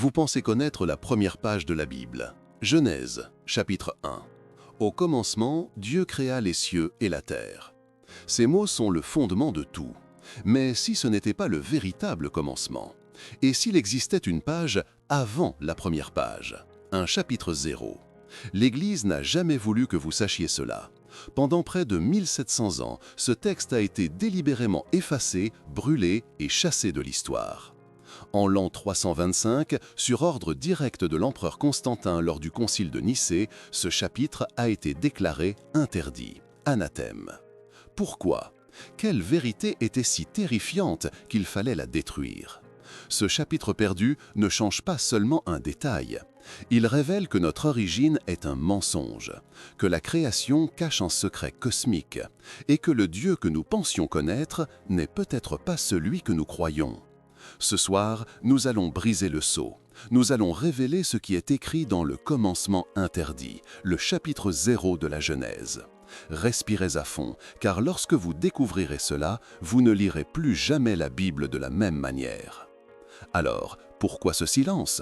Vous pensez connaître la première page de la Bible. Genèse, chapitre 1. Au commencement, Dieu créa les cieux et la terre. Ces mots sont le fondement de tout. Mais si ce n'était pas le véritable commencement? Et s'il existait une page avant la première page? Un chapitre 0. L'Église n'a jamais voulu que vous sachiez cela. Pendant près de 1700 ans, ce texte a été délibérément effacé, brûlé et chassé de l'histoire. En l'an 325, sur ordre direct de l'empereur Constantin lors du concile de Nicée, ce chapitre a été déclaré interdit, anathème. Pourquoi? Quelle vérité était si terrifiante qu'il fallait la détruire? Ce chapitre perdu ne change pas seulement un détail. Il révèle que notre origine est un mensonge, que la création cache un secret cosmique, et que le Dieu que nous pensions connaître n'est peut-être pas celui que nous croyons. Ce soir, nous allons briser le sceau. Nous allons révéler ce qui est écrit dans le commencement interdit, le chapitre 0 de la Genèse. Respirez à fond, car lorsque vous découvrirez cela, vous ne lirez plus jamais la Bible de la même manière. Alors, pourquoi ce silence?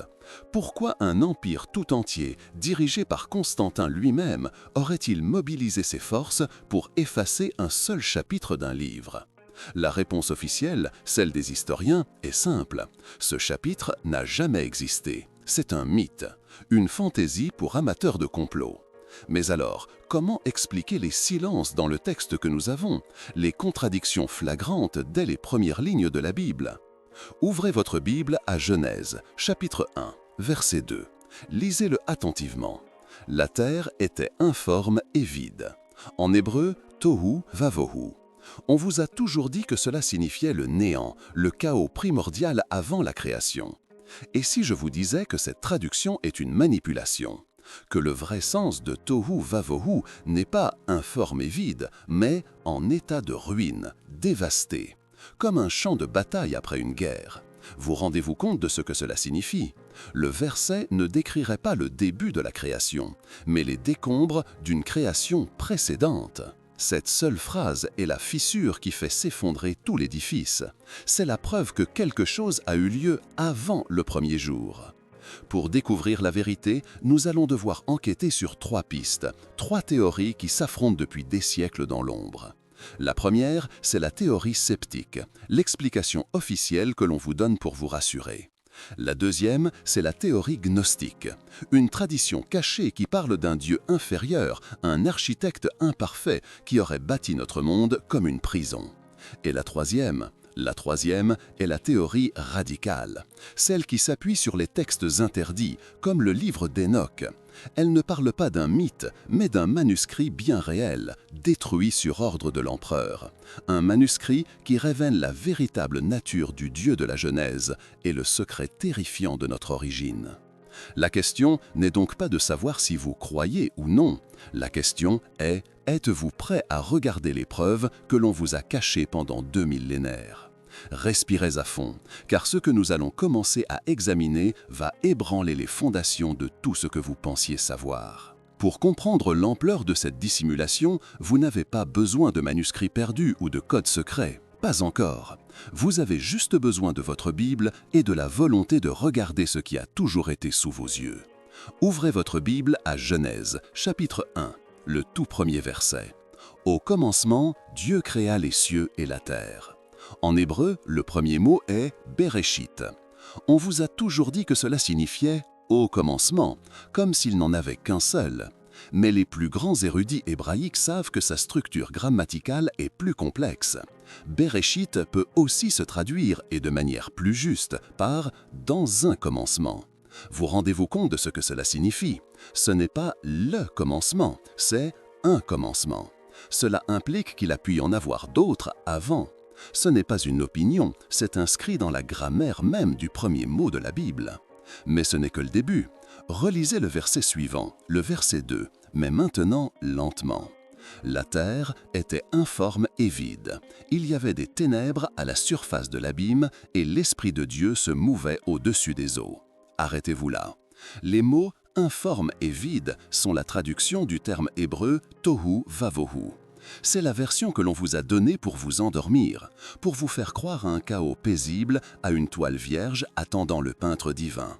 Pourquoi un empire tout entier, dirigé par Constantin lui-même, aurait-il mobilisé ses forces pour effacer un seul chapitre d'un livre? La réponse officielle, celle des historiens, est simple. Ce chapitre n'a jamais existé. C'est un mythe, une fantaisie pour amateurs de complot. Mais alors, comment expliquer les silences dans le texte que nous avons, les contradictions flagrantes dès les premières lignes de la Bible? Ouvrez votre Bible à Genèse, chapitre 1, verset 2. Lisez-le attentivement. La terre était informe et vide. En hébreu, tohu vavohu. On vous a toujours dit que cela signifiait le néant, le chaos primordial avant la création. Et si je vous disais que cette traduction est une manipulation? Que le vrai sens de tohu vavohu n'est pas informe et vide, mais en état de ruine, dévasté, comme un champ de bataille après une guerre. Vous rendez-vous compte de ce que cela signifie? Le verset ne décrirait pas le début de la création, mais les décombres d'une création précédente. Cette seule phrase est la fissure qui fait s'effondrer tout l'édifice. C'est la preuve que quelque chose a eu lieu avant le premier jour. Pour découvrir la vérité, nous allons devoir enquêter sur 3 pistes, 3 théories qui s'affrontent depuis des siècles dans l'ombre. La première, c'est la théorie sceptique, l'explication officielle que l'on vous donne pour vous rassurer. La deuxième, c'est la théorie gnostique, une tradition cachée qui parle d'un Dieu inférieur, un architecte imparfait qui aurait bâti notre monde comme une prison. Et la troisième est la théorie radicale, celle qui s'appuie sur les textes interdits, comme le livre d'Enoch. Elle ne parle pas d'un mythe, mais d'un manuscrit bien réel, détruit sur ordre de l'empereur. Un manuscrit qui révèle la véritable nature du Dieu de la Genèse et le secret terrifiant de notre origine. La question n'est donc pas de savoir si vous croyez ou non. La question est, êtes-vous prêt à regarder les preuves que l'on vous a cachées pendant 2 millénaires? Respirez à fond, car ce que nous allons commencer à examiner va ébranler les fondations de tout ce que vous pensiez savoir. Pour comprendre l'ampleur de cette dissimulation, vous n'avez pas besoin de manuscrits perdus ou de codes secrets. Pas encore. Vous avez juste besoin de votre Bible et de la volonté de regarder ce qui a toujours été sous vos yeux. Ouvrez votre Bible à Genèse, chapitre 1, le tout premier verset. Au commencement, Dieu créa les cieux et la terre. En hébreu, le premier mot est « Bereshit ». On vous a toujours dit que cela signifiait « au commencement », comme s'il n'en avait qu'un seul. Mais les plus grands érudits hébraïques savent que sa structure grammaticale est plus complexe. Bereshit peut aussi se traduire, et de manière plus juste, par « dans un commencement ». Vous rendez-vous compte de ce que cela signifie? Ce n'est pas le commencement, c'est un commencement. Cela implique qu'il a pu y en avoir d'autres avant. Ce n'est pas une opinion, c'est inscrit dans la grammaire même du premier mot de la Bible. Mais ce n'est que le début. Relisez le verset suivant, le verset 2, mais maintenant lentement. La terre était informe et vide. Il y avait des ténèbres à la surface de l'abîme et l'Esprit de Dieu se mouvait au-dessus des eaux. Arrêtez-vous là. Les mots « informe » et « vide » sont la traduction du terme hébreu « tohu vavohu ». C'est la version que l'on vous a donnée pour vous endormir, pour vous faire croire à un chaos paisible, à une toile vierge attendant le peintre divin.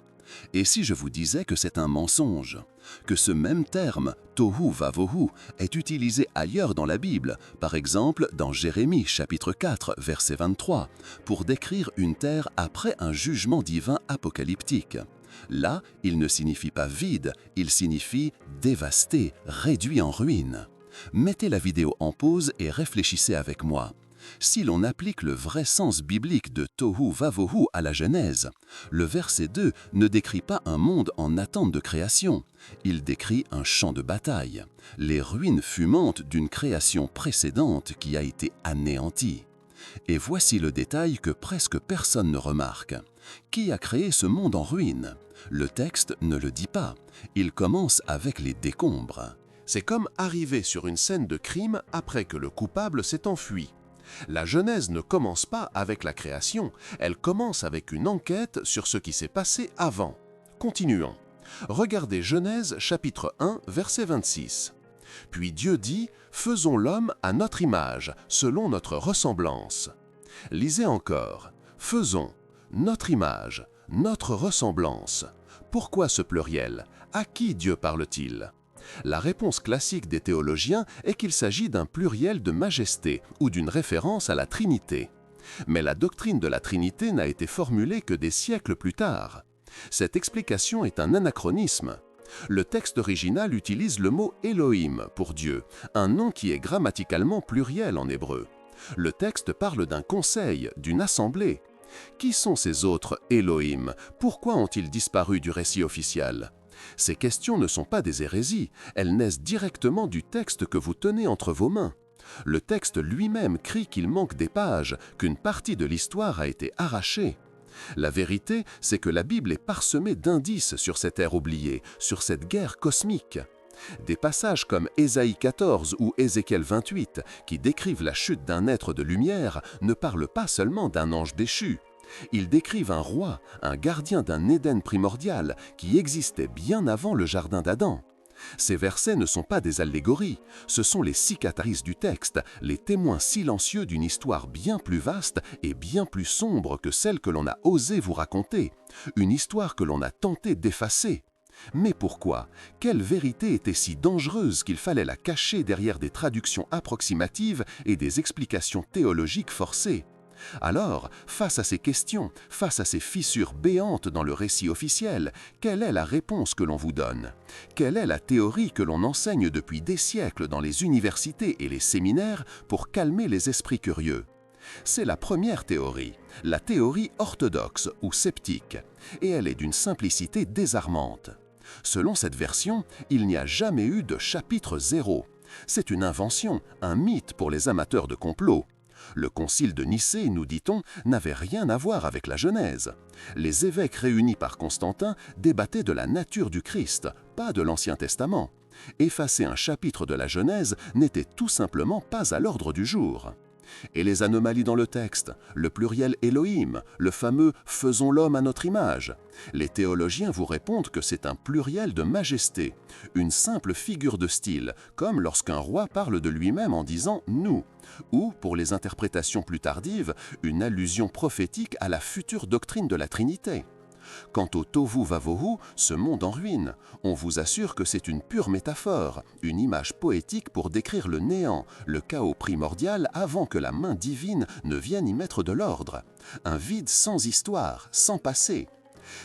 Et si je vous disais que c'est un mensonge, que ce même terme, tohu vavohu, est utilisé ailleurs dans la Bible, par exemple dans Jérémie chapitre 4, verset 23, pour décrire une terre après un jugement divin apocalyptique. Là, il ne signifie pas vide, il signifie dévasté, réduit en ruine. Mettez la vidéo en pause et réfléchissez avec moi. Si l'on applique le vrai sens biblique de tohu vavohu à la Genèse, le verset 2 ne décrit pas un monde en attente de création, il décrit un champ de bataille, les ruines fumantes d'une création précédente qui a été anéantie. Et voici le détail que presque personne ne remarque. Qui a créé ce monde en ruine? Le texte ne le dit pas, il commence avec les décombres. C'est comme arriver sur une scène de crime après que le coupable s'est enfui. La Genèse ne commence pas avec la création, elle commence avec une enquête sur ce qui s'est passé avant. Continuons. Regardez Genèse chapitre 1, verset 26. « Puis Dieu dit, faisons l'homme à notre image, selon notre ressemblance. » Lisez encore. Faisons, notre image, notre ressemblance. Pourquoi ce pluriel? À qui Dieu parle-t-il? La réponse classique des théologiens est qu'il s'agit d'un pluriel de majesté ou d'une référence à la Trinité. Mais la doctrine de la Trinité n'a été formulée que des siècles plus tard. Cette explication est un anachronisme. Le texte original utilise le mot Elohim pour Dieu, un nom qui est grammaticalement pluriel en hébreu. Le texte parle d'un conseil, d'une assemblée. Qui sont ces autres Elohim? Pourquoi ont-ils disparu du récit officiel? Ces questions ne sont pas des hérésies, elles naissent directement du texte que vous tenez entre vos mains. Le texte lui-même crie qu'il manque des pages, qu'une partie de l'histoire a été arrachée. La vérité, c'est que la Bible est parsemée d'indices sur cette ère oubliée, sur cette guerre cosmique. Des passages comme Ésaïe 14 ou Ézéchiel 28, qui décrivent la chute d'un être de lumière, ne parlent pas seulement d'un ange déchu. Ils décrivent un roi, un gardien d'un Éden primordial qui existait bien avant le jardin d'Adam. Ces versets ne sont pas des allégories, ce sont les cicatrices du texte, les témoins silencieux d'une histoire bien plus vaste et bien plus sombre que celle que l'on a osé vous raconter, une histoire que l'on a tenté d'effacer. Mais pourquoi? Quelle vérité était si dangereuse qu'il fallait la cacher derrière des traductions approximatives et des explications théologiques forcées? Alors, face à ces questions, face à ces fissures béantes dans le récit officiel, quelle est la réponse que l'on vous donne? Quelle est la théorie que l'on enseigne depuis des siècles dans les universités et les séminaires pour calmer les esprits curieux? C'est la première théorie, la théorie orthodoxe ou sceptique, et elle est d'une simplicité désarmante. Selon cette version, il n'y a jamais eu de chapitre 0. C'est une invention, un mythe pour les amateurs de complot. Le concile de Nicée, nous dit-on, n'avait rien à voir avec la Genèse. Les évêques réunis par Constantin débattaient de la nature du Christ, pas de l'Ancien Testament. Effacer un chapitre de la Genèse n'était tout simplement pas à l'ordre du jour. Et les anomalies dans le texte, le pluriel Elohim, le fameux « faisons l'homme à notre image ». Les théologiens vous répondent que c'est un pluriel de majesté, une simple figure de style, comme lorsqu'un roi parle de lui-même en disant « nous », ou, pour les interprétations plus tardives, une allusion prophétique à la future doctrine de la Trinité. Quant au tohu vavohu, ce monde en ruine, on vous assure que c'est une pure métaphore, une image poétique pour décrire le néant, le chaos primordial avant que la main divine ne vienne y mettre de l'ordre. Un vide sans histoire, sans passé.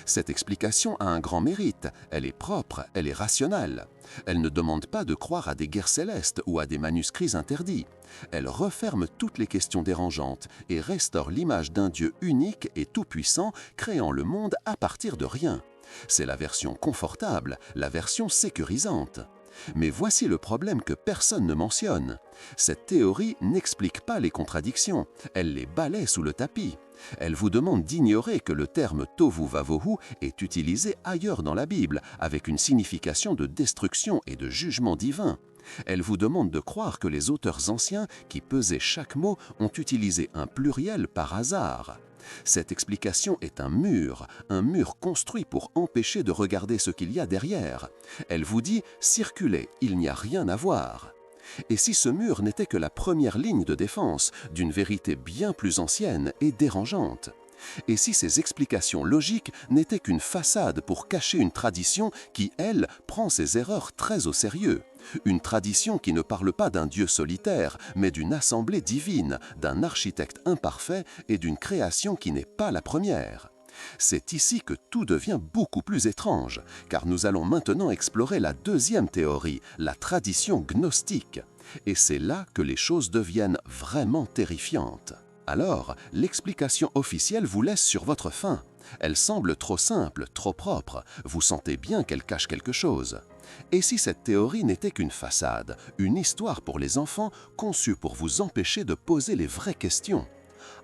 Cette explication a un grand mérite, elle est propre, elle est rationnelle. Elle ne demande pas de croire à des guerres célestes ou à des manuscrits interdits. Elle referme toutes les questions dérangeantes et restaure l'image d'un Dieu unique et tout-puissant créant le monde à partir de rien. C'est la version confortable, la version sécurisante. Mais voici le problème que personne ne mentionne. Cette théorie n'explique pas les contradictions, elle les balaie sous le tapis. Elle vous demande d'ignorer que le terme tohu vavohu est utilisé ailleurs dans la Bible, avec une signification de destruction et de jugement divin. Elle vous demande de croire que les auteurs anciens qui pesaient chaque mot ont utilisé un pluriel par hasard. Cette explication est un mur construit pour empêcher de regarder ce qu'il y a derrière. Elle vous dit « circulez, il n'y a rien à voir ». Et si ce mur n'était que la première ligne de défense d'une vérité bien plus ancienne et dérangeante? Et si ces explications logiques n'étaient qu'une façade pour cacher une tradition qui, elle, prend ses erreurs très au sérieux? Une tradition qui ne parle pas d'un Dieu solitaire, mais d'une assemblée divine, d'un architecte imparfait et d'une création qui n'est pas la première. C'est ici que tout devient beaucoup plus étrange, car nous allons maintenant explorer la deuxième théorie, la tradition gnostique. Et c'est là que les choses deviennent vraiment terrifiantes. Alors, l'explication officielle vous laisse sur votre faim. Elle semble trop simple, trop propre, vous sentez bien qu'elle cache quelque chose. Et si cette théorie n'était qu'une façade, une histoire pour les enfants conçue pour vous empêcher de poser les vraies questions?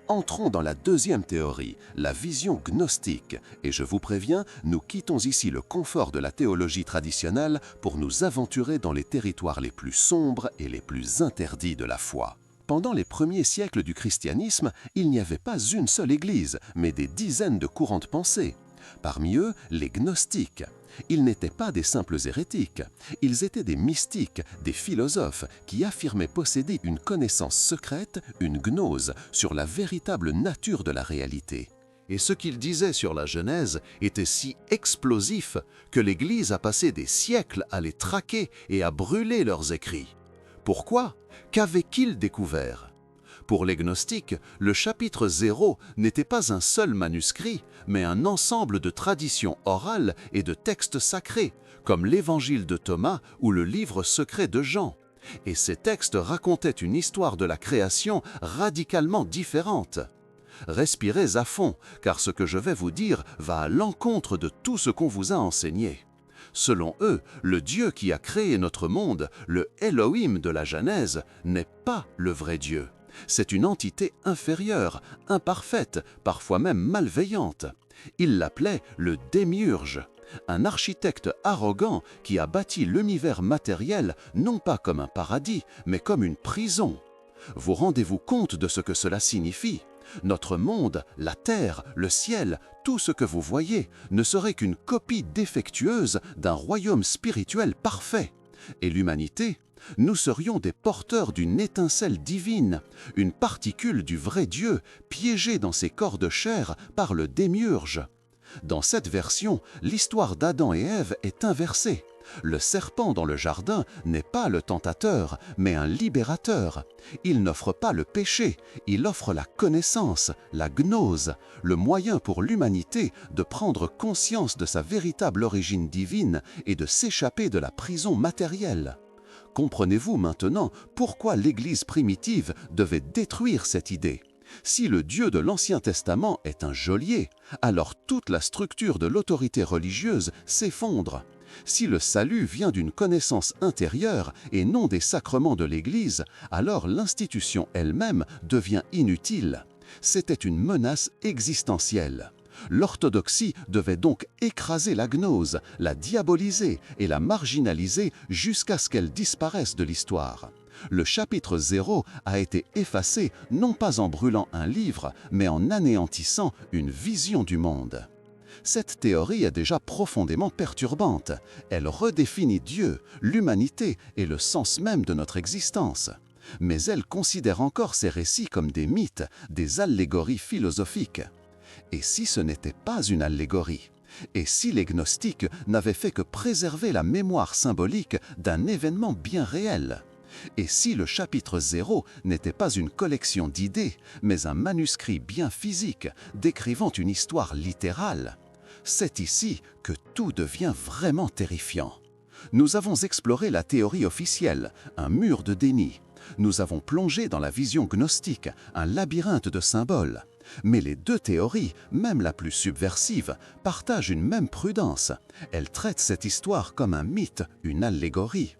Entrons dans la deuxième théorie, la vision gnostique, et je vous préviens, nous quittons ici le confort de la théologie traditionnelle pour nous aventurer dans les territoires les plus sombres et les plus interdits de la foi. Pendant les premiers siècles du christianisme, il n'y avait pas une seule église, mais des dizaines de courants de pensée. Parmi eux, les gnostiques. Ils n'étaient pas des simples hérétiques, ils étaient des mystiques, des philosophes qui affirmaient posséder une connaissance secrète, une gnose, sur la véritable nature de la réalité. Et ce qu'ils disaient sur la Genèse était si explosif que l'Église a passé des siècles à les traquer et à brûler leurs écrits. Pourquoi? Qu'avaient-ils découvert? Pour les gnostiques, le chapitre 0 n'était pas un seul manuscrit, mais un ensemble de traditions orales et de textes sacrés, comme l'Évangile de Thomas ou le livre secret de Jean. Et ces textes racontaient une histoire de la création radicalement différente. Respirez à fond, car ce que je vais vous dire va à l'encontre de tout ce qu'on vous a enseigné. Selon eux, le Dieu qui a créé notre monde, le Elohim de la Genèse, n'est pas le vrai Dieu. C'est une entité inférieure, imparfaite, parfois même malveillante. Ils l'appelaient le démiurge, un architecte arrogant qui a bâti l'univers matériel non pas comme un paradis, mais comme une prison. Vous rendez-vous compte de ce que cela signifie? Notre monde, la terre, le ciel, tout ce que vous voyez ne serait qu'une copie défectueuse d'un royaume spirituel parfait. Et l'humanité? Nous serions des porteurs d'une étincelle divine, une particule du vrai Dieu, piégée dans ses corps de chair par le démiurge. Dans cette version, l'histoire d'Adam et Ève est inversée. Le serpent dans le jardin n'est pas le tentateur, mais un libérateur. Il n'offre pas le péché, il offre la connaissance, la gnose, le moyen pour l'humanité de prendre conscience de sa véritable origine divine et de s'échapper de la prison matérielle. Comprenez-vous maintenant pourquoi l'Église primitive devait détruire cette idée? Si le Dieu de l'Ancien Testament est un geôlier, alors toute la structure de l'autorité religieuse s'effondre. Si le salut vient d'une connaissance intérieure et non des sacrements de l'Église, alors l'institution elle-même devient inutile. C'était une menace existentielle. L'orthodoxie devait donc écraser la gnose, la diaboliser et la marginaliser jusqu'à ce qu'elle disparaisse de l'histoire. Le chapitre 0 a été effacé non pas en brûlant un livre, mais en anéantissant une vision du monde. Cette théorie est déjà profondément perturbante. Elle redéfinit Dieu, l'humanité et le sens même de notre existence. Mais elle considère encore ces récits comme des mythes, des allégories philosophiques. Et si ce n'était pas une allégorie? Et si les gnostiques n'avaient fait que préserver la mémoire symbolique d'un événement bien réel? Et si le chapitre 0 n'était pas une collection d'idées, mais un manuscrit bien physique, décrivant une histoire littérale? C'est ici que tout devient vraiment terrifiant. Nous avons exploré la théorie officielle, un mur de déni. Nous avons plongé dans la vision gnostique, un labyrinthe de symboles. Mais les deux théories, même la plus subversive, partagent une même prudence. Elles traitent cette histoire comme un mythe, une allégorie.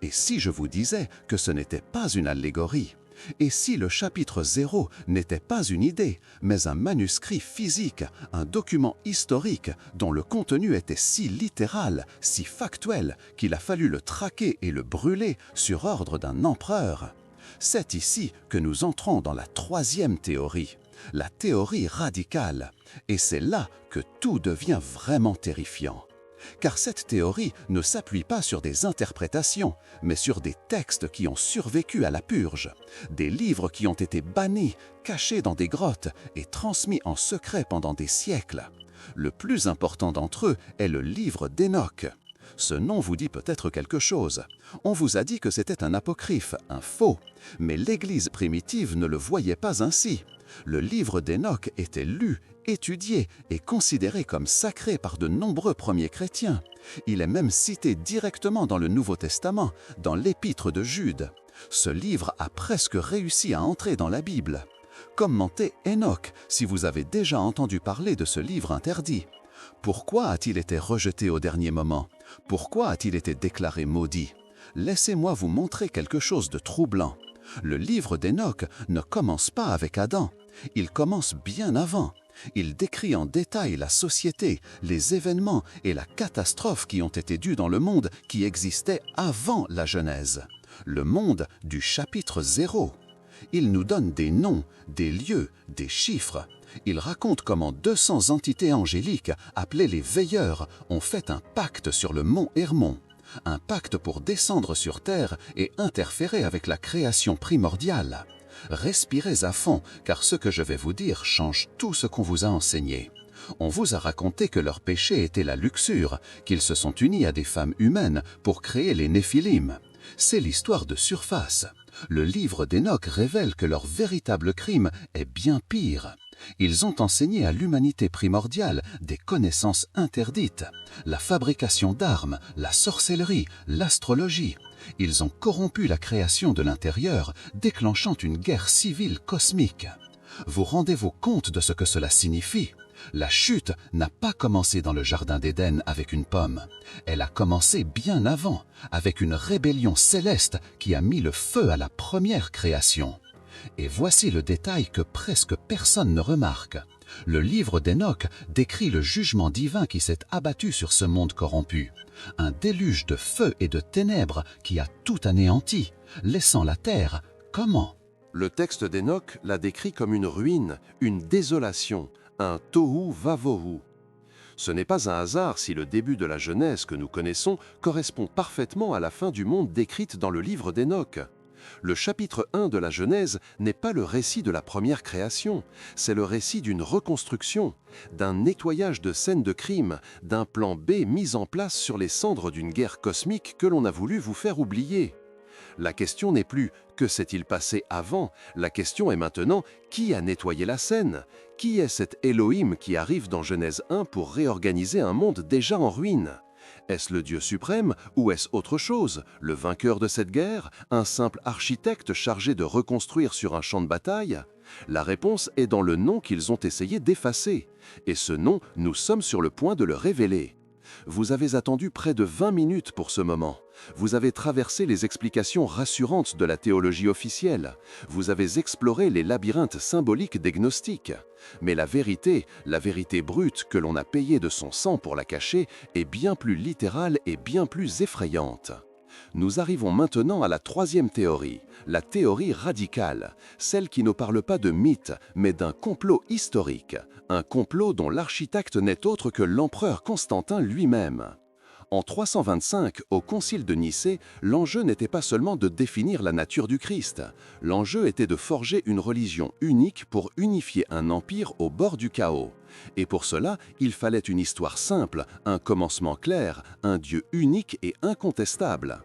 Et si je vous disais que ce n'était pas une allégorie? Et si le chapitre 0 n'était pas une idée, mais un manuscrit physique, un document historique dont le contenu était si littéral, si factuel, qu'il a fallu le traquer et le brûler sur ordre d'un empereur? C'est ici que nous entrons dans la troisième théorie, la théorie radicale. Et c'est là que tout devient vraiment terrifiant. Car cette théorie ne s'appuie pas sur des interprétations, mais sur des textes qui ont survécu à la purge, des livres qui ont été bannis, cachés dans des grottes et transmis en secret pendant des siècles. Le plus important d'entre eux est le livre d'Hénoch. Ce nom vous dit peut-être quelque chose. On vous a dit que c'était un apocryphe, un faux, mais l'Église primitive ne le voyait pas ainsi. Le livre d'Hénoch était lu, étudié et considéré comme sacré par de nombreux premiers chrétiens. Il est même cité directement dans le Nouveau Testament, dans l'Épître de Jude. Ce livre a presque réussi à entrer dans la Bible. Commentez Hénoch si vous avez déjà entendu parler de ce livre interdit. Pourquoi a-t-il été rejeté au dernier moment? Pourquoi a-t-il été déclaré maudit? Laissez-moi vous montrer quelque chose de troublant. Le livre d'Hénoch ne commence pas avec Adam. Il commence bien avant. Il décrit en détail la société, les événements et la catastrophe qui ont été dus dans le monde qui existait avant la Genèse. Le monde du chapitre 0. Il nous donne des noms, des lieux, des chiffres. Il raconte comment 200 entités angéliques, appelées les Veilleurs, ont fait un pacte sur le mont Hermon. Un pacte pour descendre sur terre et interférer avec la création primordiale. Respirez à fond, car ce que je vais vous dire change tout ce qu'on vous a enseigné. On vous a raconté que leur péché était la luxure, qu'ils se sont unis à des femmes humaines pour créer les Néphilim. C'est l'histoire de surface. Le livre d'Hénoch révèle que leur véritable crime est bien pire. Ils ont enseigné à l'humanité primordiale des connaissances interdites, la fabrication d'armes, la sorcellerie, l'astrologie. Ils ont corrompu la création de l'intérieur, déclenchant une guerre civile cosmique. Vous rendez-vous compte de ce que cela signifie? La chute n'a pas commencé dans le jardin d'Éden avec une pomme. Elle a commencé bien avant, avec une rébellion céleste qui a mis le feu à la première création. Et voici le détail que presque personne ne remarque. Le livre d'Hénoch décrit le jugement divin qui s'est abattu sur ce monde corrompu. Un déluge de feu et de ténèbres qui a tout anéanti, laissant la terre. Comment? Le texte d'Hénoch l'a décrit comme une ruine, une désolation, un tohu vavohu. Ce n'est pas un hasard si le début de la Genèse que nous connaissons correspond parfaitement à la fin du monde décrite dans le livre d'Hénoch. Le chapitre 1 de la Genèse n'est pas le récit de la première création, c'est le récit d'une reconstruction, d'un nettoyage de scènes de crime, d'un plan B mis en place sur les cendres d'une guerre cosmique que l'on a voulu vous faire oublier. La question n'est plus « que s'est-il passé avant ?» La question est maintenant « qui a nettoyé la scène ?» Qui est cet Elohim qui arrive dans Genèse 1 pour réorganiser un monde déjà en ruine? Est-ce le Dieu suprême ou est-ce autre chose? Le vainqueur de cette guerre? Un simple architecte chargé de reconstruire sur un champ de bataille? La réponse est dans le nom qu'ils ont essayé d'effacer. Et ce nom, nous sommes sur le point de le révéler. Vous avez attendu près de 20 minutes pour ce moment. Vous avez traversé les explications rassurantes de la théologie officielle. Vous avez exploré les labyrinthes symboliques des gnostiques. Mais la vérité brute que l'on a payé de son sang pour la cacher, est bien plus littérale et bien plus effrayante. Nous arrivons maintenant à la troisième théorie, la théorie radicale, celle qui ne parle pas de mythe, mais d'un complot historique, un complot dont l'architecte n'est autre que l'empereur Constantin lui-même. En 325, au concile de Nicée, l'enjeu n'était pas seulement de définir la nature du Christ, l'enjeu était de forger une religion unique pour unifier un empire au bord du chaos. Et pour cela, il fallait une histoire simple, un commencement clair, un Dieu unique et incontestable.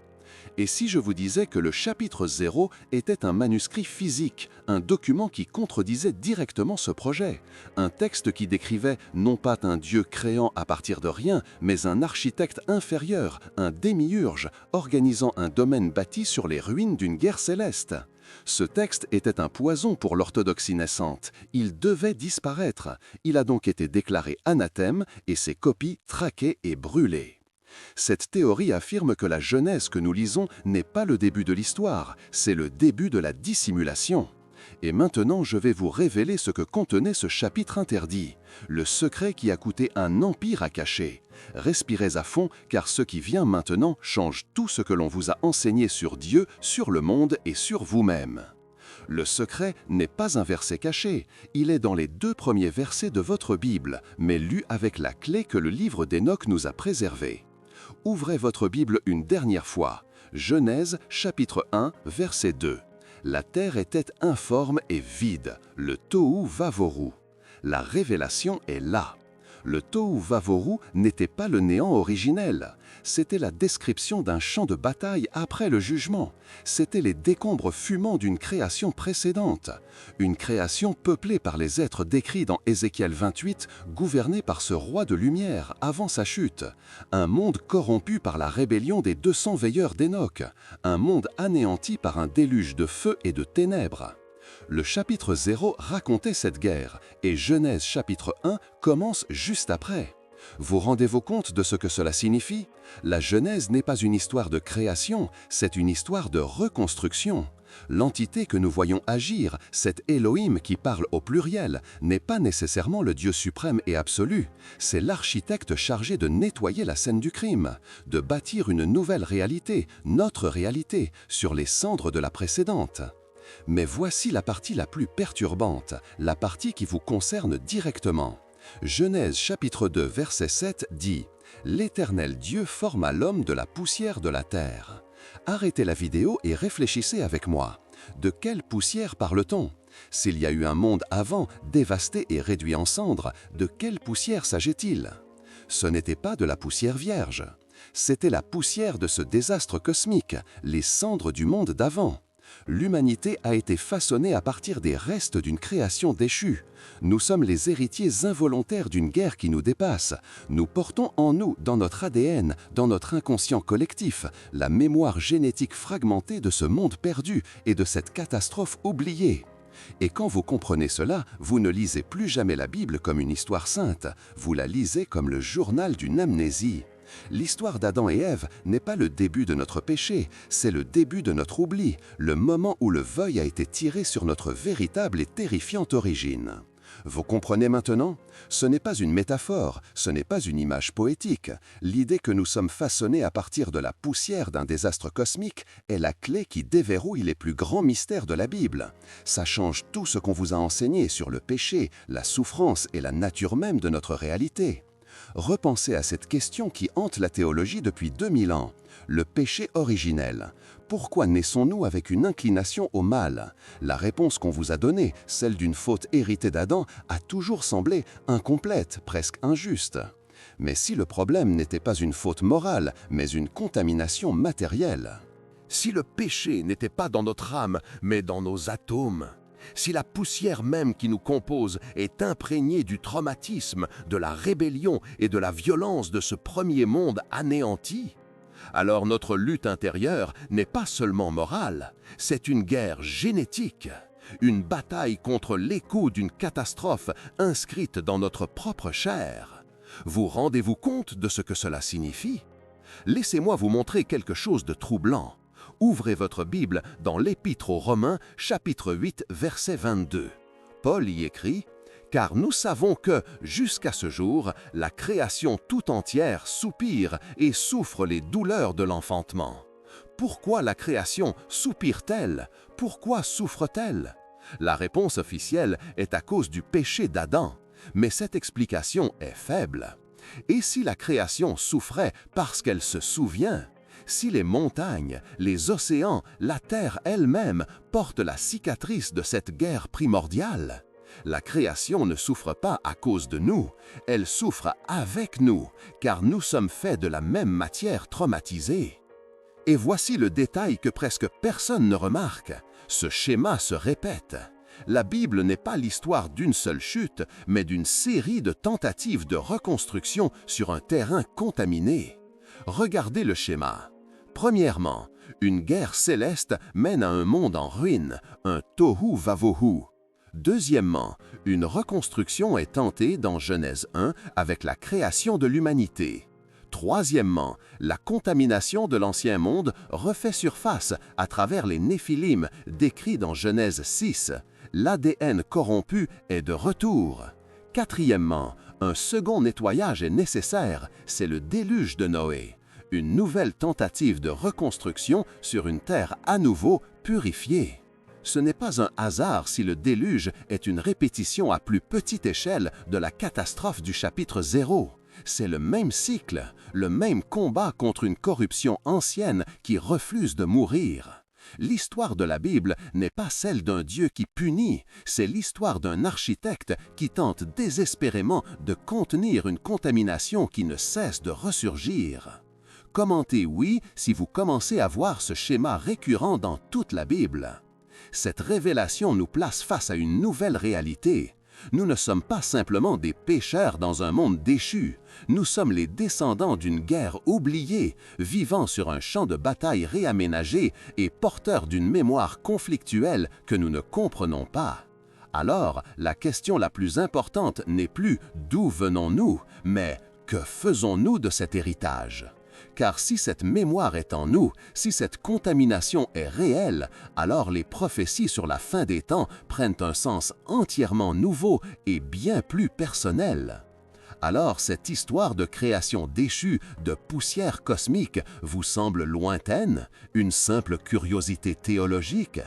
Et si je vous disais que le chapitre 0 était un manuscrit physique, un document qui contredisait directement ce projet, un texte qui décrivait non pas un Dieu créant à partir de rien, mais un architecte inférieur, un démiurge, organisant un domaine bâti sur les ruines d'une guerre céleste. Ce texte était un poison pour l'orthodoxie naissante. Il devait disparaître. Il a donc été déclaré anathème et ses copies traquées et brûlées. Cette théorie affirme que la Genèse que nous lisons n'est pas le début de l'histoire, c'est le début de la dissimulation. Et maintenant, je vais vous révéler ce que contenait ce chapitre interdit, le secret qui a coûté un empire à cacher. Respirez à fond, car ce qui vient maintenant change tout ce que l'on vous a enseigné sur Dieu, sur le monde et sur vous-même. Le secret n'est pas un verset caché, il est dans les 2 premiers versets de votre Bible, mais lu avec la clé que le livre d'Enoch nous a préservée. Ouvrez votre Bible une dernière fois. Genèse, chapitre 1, verset 2. La terre était informe et vide, le tohu vavohu. La révélation est là. Le tohu vavohu n'était pas le néant originel. C'était la description d'un champ de bataille après le jugement. C'était les décombres fumants d'une création précédente. Une création peuplée par les êtres décrits dans Ézéchiel 28, gouvernée par ce roi de lumière avant sa chute. Un monde corrompu par la rébellion des 200 veilleurs d'Enoch. Un monde anéanti par un déluge de feu et de ténèbres. Le chapitre 0 racontait cette guerre et Genèse chapitre 1 commence juste après. Vous rendez-vous compte de ce que cela signifie? La Genèse n'est pas une histoire de création, c'est une histoire de reconstruction. L'entité que nous voyons agir, cet Elohim qui parle au pluriel, n'est pas nécessairement le Dieu suprême et absolu. C'est l'architecte chargé de nettoyer la scène du crime, de bâtir une nouvelle réalité, notre réalité, sur les cendres de la précédente. Mais voici la partie la plus perturbante, la partie qui vous concerne directement. Genèse chapitre 2 verset 7 dit « L'Éternel Dieu forma l'homme de la poussière de la terre ». Arrêtez la vidéo et réfléchissez avec moi. De quelle poussière parle-t-on? S'il y a eu un monde avant, dévasté et réduit en cendres, de quelle poussière s'agit-il? Ce n'était pas de la poussière vierge. C'était la poussière de ce désastre cosmique, les cendres du monde d'avant. L'humanité a été façonnée à partir des restes d'une création déchue. Nous sommes les héritiers involontaires d'une guerre qui nous dépasse. Nous portons en nous, dans notre ADN, dans notre inconscient collectif, la mémoire génétique fragmentée de ce monde perdu et de cette catastrophe oubliée. Et quand vous comprenez cela, vous ne lisez plus jamais la Bible comme une histoire sainte, vous la lisez comme le journal d'une amnésie. L'histoire d'Adam et Ève n'est pas le début de notre péché, c'est le début de notre oubli, le moment où le vœil a été tiré sur notre véritable et terrifiante origine. Vous comprenez maintenant? Ce n'est pas une métaphore, ce n'est pas une image poétique. L'idée que nous sommes façonnés à partir de la poussière d'un désastre cosmique est la clé qui déverrouille les plus grands mystères de la Bible. Ça change tout ce qu'on vous a enseigné sur le péché, la souffrance et la nature même de notre réalité. Repensez à cette question qui hante la théologie depuis 2000 ans. Le péché originel. Pourquoi naissons-nous avec une inclination au mal? La réponse qu'on vous a donnée, celle d'une faute héritée d'Adam, a toujours semblé incomplète, presque injuste. Mais si le problème n'était pas une faute morale, mais une contamination matérielle? Si le péché n'était pas dans notre âme, mais dans nos atomes? Si la poussière même qui nous compose est imprégnée du traumatisme, de la rébellion et de la violence de ce premier monde anéanti, alors notre lutte intérieure n'est pas seulement morale, c'est une guerre génétique, une bataille contre l'écho d'une catastrophe inscrite dans notre propre chair. Vous rendez-vous compte de ce que cela signifie? Laissez-moi vous montrer quelque chose de troublant. Ouvrez votre Bible dans l'Épître aux Romains, chapitre 8, verset 22. Paul y écrit « Car nous savons que, jusqu'à ce jour, la création tout entière soupire et souffre les douleurs de l'enfantement. Pourquoi la création soupire-t-elle? Pourquoi souffre-t-elle? La réponse officielle est à cause du péché d'Adam, mais cette explication est faible. Et si la création souffrait parce qu'elle se souvient? Si les montagnes, les océans, la terre elle-même portent la cicatrice de cette guerre primordiale, la création ne souffre pas à cause de nous, elle souffre avec nous, car nous sommes faits de la même matière traumatisée. Et voici le détail que presque personne ne remarque. Ce schéma se répète. La Bible n'est pas l'histoire d'une seule chute, mais d'une série de tentatives de reconstruction sur un terrain contaminé. Regardez le schéma. Premièrement, une guerre céleste mène à un monde en ruine, un tohu vavohu. Deuxièmement, une reconstruction est tentée dans Genèse 1 avec la création de l'humanité. Troisièmement, la contamination de l'ancien monde refait surface à travers les Néphilim décrits dans Genèse 6. L'ADN corrompu est de retour. Quatrièmement, un second nettoyage est nécessaire, c'est le déluge de Noé. Une nouvelle tentative de reconstruction sur une terre à nouveau purifiée. Ce n'est pas un hasard si le déluge est une répétition à plus petite échelle de la catastrophe du chapitre 0. C'est le même cycle, le même combat contre une corruption ancienne qui refuse de mourir. L'histoire de la Bible n'est pas celle d'un Dieu qui punit, c'est l'histoire d'un architecte qui tente désespérément de contenir une contamination qui ne cesse de ressurgir. Commentez oui si vous commencez à voir ce schéma récurrent dans toute la Bible. Cette révélation nous place face à une nouvelle réalité. Nous ne sommes pas simplement des pécheurs dans un monde déchu. Nous sommes les descendants d'une guerre oubliée, vivant sur un champ de bataille réaménagé et porteurs d'une mémoire conflictuelle que nous ne comprenons pas. Alors, la question la plus importante n'est plus d'où venons-nous, mais que faisons-nous de cet héritage? Car si cette mémoire est en nous, si cette contamination est réelle, alors les prophéties sur la fin des temps prennent un sens entièrement nouveau et bien plus personnel. Alors cette histoire de création déchue, de poussière cosmique, vous semble lointaine, une simple curiosité théologique?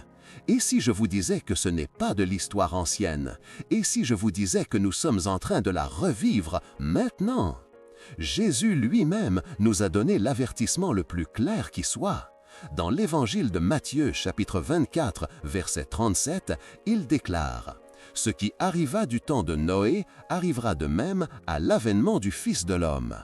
Et si je vous disais que ce n'est pas de l'histoire ancienne? Et si je vous disais que nous sommes en train de la revivre maintenant? Jésus lui-même nous a donné l'avertissement le plus clair qui soit. Dans l'Évangile de Matthieu, chapitre 24, verset 37, il déclare « Ce qui arriva du temps de Noé arrivera de même à l'avènement du Fils de l'homme. »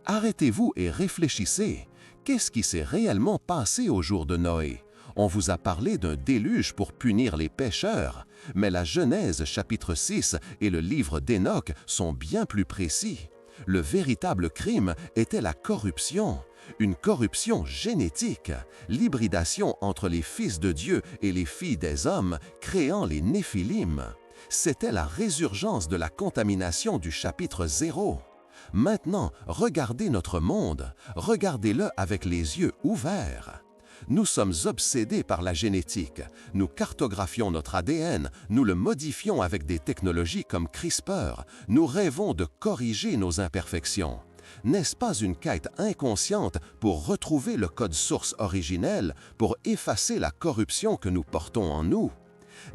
Arrêtez-vous et réfléchissez. Qu'est-ce qui s'est réellement passé au jour de Noé? On vous a parlé d'un déluge pour punir les pécheurs, mais la Genèse, chapitre 6 et le livre d'Hénoch sont bien plus précis. Le véritable crime était la corruption, une corruption génétique, l'hybridation entre les fils de Dieu et les filles des hommes, créant les Néphilim. C'était la résurgence de la contamination du chapitre 0. Maintenant, regardez notre monde, regardez-le avec les yeux ouverts. Nous sommes obsédés par la génétique, nous cartographions notre ADN, nous le modifions avec des technologies comme CRISPR, nous rêvons de corriger nos imperfections. N'est-ce pas une quête inconsciente pour retrouver le code source originel, pour effacer la corruption que nous portons en nous?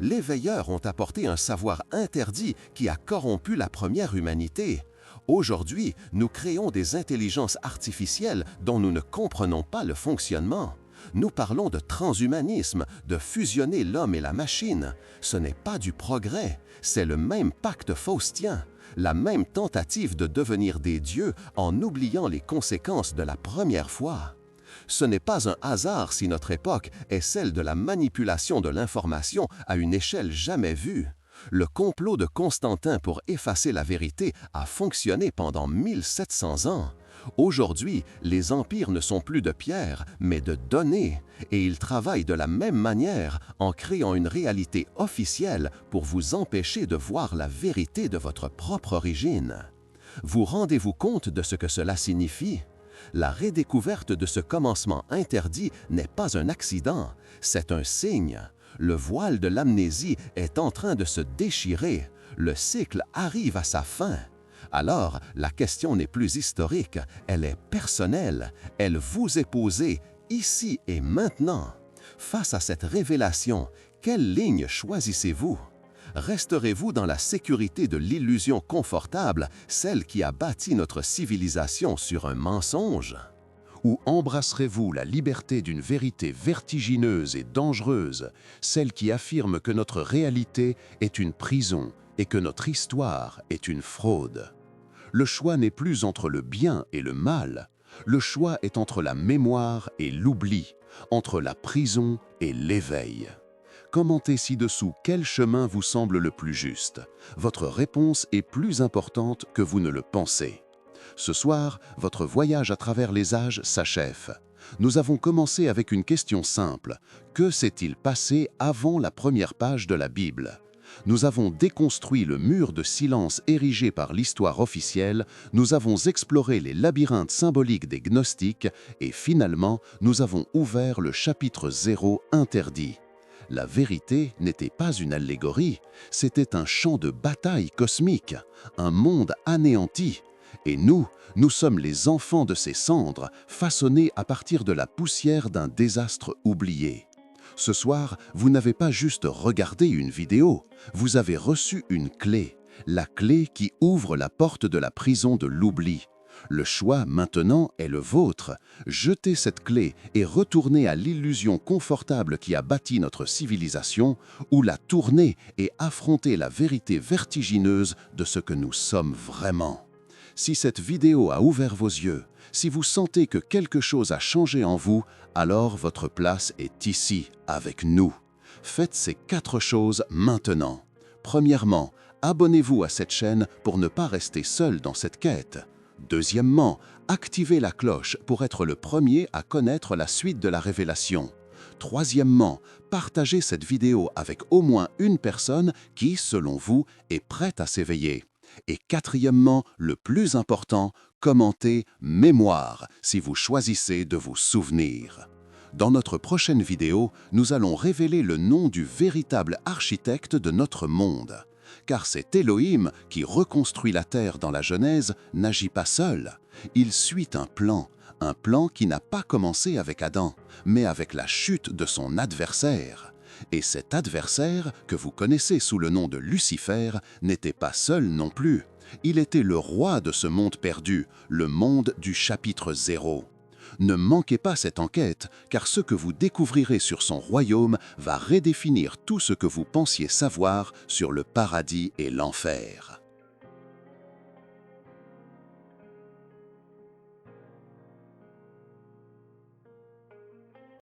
Les veilleurs ont apporté un savoir interdit qui a corrompu la première humanité. Aujourd'hui, nous créons des intelligences artificielles dont nous ne comprenons pas le fonctionnement. Nous parlons de transhumanisme, de fusionner l'homme et la machine. Ce n'est pas du progrès, c'est le même pacte faustien, la même tentative de devenir des dieux en oubliant les conséquences de la première fois. Ce n'est pas un hasard si notre époque est celle de la manipulation de l'information à une échelle jamais vue. Le complot de Constantin pour effacer la vérité a fonctionné pendant 1700 ans. Aujourd'hui, les empires ne sont plus de pierre, mais de données, et ils travaillent de la même manière en créant une réalité officielle pour vous empêcher de voir la vérité de votre propre origine. Vous rendez-vous compte de ce que cela signifie? La redécouverte de ce commencement interdit n'est pas un accident, c'est un signe. Le voile de l'amnésie est en train de se déchirer, le cycle arrive à sa fin. Alors, la question n'est plus historique, elle est personnelle, elle vous est posée ici et maintenant. Face à cette révélation, quelle ligne choisissez-vous? Resterez-vous dans la sécurité de l'illusion confortable, celle qui a bâti notre civilisation sur un mensonge? Ou embrasserez-vous la liberté d'une vérité vertigineuse et dangereuse, celle qui affirme que notre réalité est une prison et que notre histoire est une fraude? Le choix n'est plus entre le bien et le mal, le choix est entre la mémoire et l'oubli, entre la prison et l'éveil. Commentez ci-dessous quel chemin vous semble le plus juste. Votre réponse est plus importante que vous ne le pensez. Ce soir, votre voyage à travers les âges s'achève. Nous avons commencé avec une question simple. Que s'est-il passé avant la première page de la Bible? Nous avons déconstruit le mur de silence érigé par l'histoire officielle, nous avons exploré les labyrinthes symboliques des gnostiques et finalement, nous avons ouvert le chapitre 0 interdit. La vérité n'était pas une allégorie, c'était un champ de bataille cosmique, un monde anéanti. Et nous sommes les enfants de ces cendres, façonnés à partir de la poussière d'un désastre oublié. Ce soir, vous n'avez pas juste regardé une vidéo, vous avez reçu une clé, la clé qui ouvre la porte de la prison de l'oubli. Le choix maintenant est le vôtre. Jetez cette clé et retournez à l'illusion confortable qui a bâti notre civilisation, ou la tournez et affrontez la vérité vertigineuse de ce que nous sommes vraiment. Si cette vidéo a ouvert vos yeux, si vous sentez que quelque chose a changé en vous, alors votre place est ici, avec nous. Faites ces 4 choses maintenant. Premièrement, abonnez-vous à cette chaîne pour ne pas rester seul dans cette quête. Deuxièmement, activez la cloche pour être le premier à connaître la suite de la révélation. Troisièmement, partagez cette vidéo avec au moins une personne qui, selon vous, est prête à s'éveiller. Et quatrièmement, le plus important, commentez « Mémoire » si vous choisissez de vous souvenir. Dans notre prochaine vidéo, nous allons révéler le nom du véritable architecte de notre monde. Car c'est Elohim qui reconstruit la terre dans la Genèse n'agit pas seul. Il suit un plan qui n'a pas commencé avec Adam, mais avec la chute de son adversaire. Et cet adversaire, que vous connaissez sous le nom de Lucifer, n'était pas seul non plus. Il était le roi de ce monde perdu, le monde du chapitre 0. Ne manquez pas cette enquête, car ce que vous découvrirez sur son royaume va redéfinir tout ce que vous pensiez savoir sur le paradis et l'enfer.